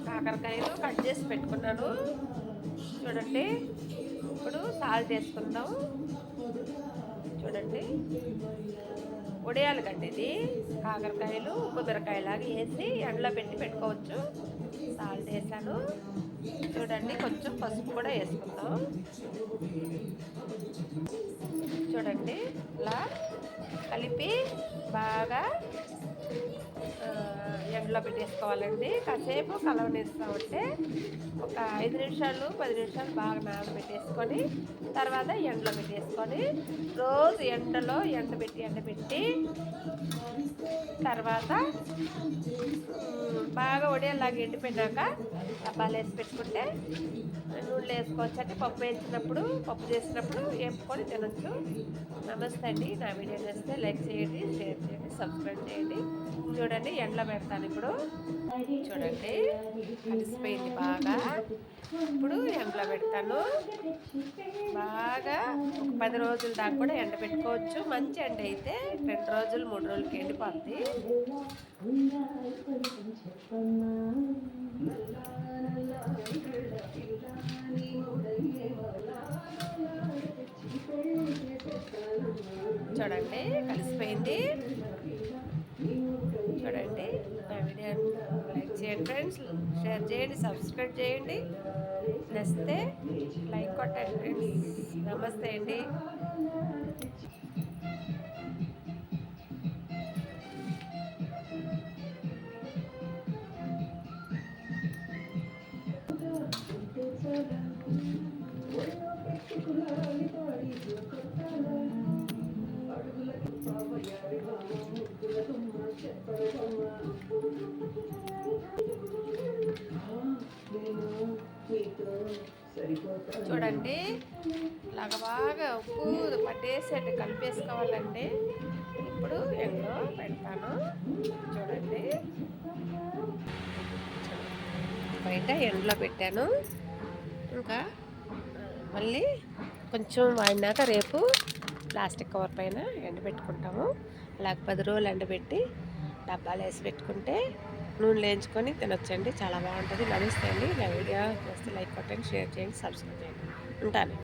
కాకరకాయలు కట్ చేసి పెట్టుకున్నాను చూడండి. ఇప్పుడు సాల్ట్ వేసుకుందాం. చూడండి, ఉడియాలు గడ్డి ఇది. కాకరకాయలు ఉప్పు మిరకాయలాగా వేసి ఎండలో పెట్టుకోవచ్చు. సాల్ట్ వేసాను. చూడండి, కొంచెం పసుపు కూడా వేసుకుందాం. చూడండి, ఇలా కలిపి బాగా ఎండలో పెట్టేసుకోవాలండి. కాసేపు కలవనిస్తామంటే ఒక 5 నిమిషాలు 10 నిమిషాలు బాగా నానబెట్టేసుకొని తర్వాత ఎండలో పెట్టేసుకొని రోజు ఎండబెట్టి తర్వాత బాగా ఒడేలాగా ఎండిపోయినాక డబ్బాలు వేసి పెట్టుకుంటే నూనెలు వేసుకోవచ్చు. అంటే పప్పు చేసినప్పుడు వేపుకొని తినొచ్చు. నమస్తే అండి. నా వీడియో నచ్చితే లైక్ చేయండి, షేర్ చేయండి, సబ్స్క్రైబ్ చేయండి. చూడండి, ఎండలో పెడతాను. ఇప్పుడు చూడండి, కలిసిపోయింది బాగా. ఇప్పుడు ఎండలో పెడతాను. బాగా ఒక 10 రోజుల దాకా కూడా ఎండ పెట్టుకోవచ్చు. మంచి ఎండ అయితే 2 రోజులు 3 రోజులకి ఎండిపోద్ది. చూడండి, కలిసిపోయింది. చూడండి, నా వీడియో లైక్ చేయండి ఫ్రెండ్స్, షేర్ చేయండి, సబ్స్క్రైబ్ చేయండి. నచ్చితే లైక్ కొట్టండి ఫ్రెండ్స్. నమస్తే అండి. చూడండి, ఇలాగ బాగా ఉప్పు పట్టేసేట్టు కలిపేసుకోవాలండి. ఇప్పుడు ఎండలో పెడతాను. చూడండి, బయట ఎండలో పెట్టాను. ఇంకా మళ్ళీ కొంచెం వాడినాక రేపు ప్లాస్టిక్ కవర్ పైన ఎండబెట్టుకుంటాము. అలాగ 10 రోజులు ఎండబెట్టి డబ్బాలు వేసి పెట్టుకుంటే నూనె వేయించుకొని తినొచ్చండి. చాలా బాగుంటుంది. నమస్తే అండి. నా వీడియో నచ్చితే లైక్ కొట్టండి, షేర్ చేయండి, సబ్స్క్రైబ్ చేయండి. ఉంటాను.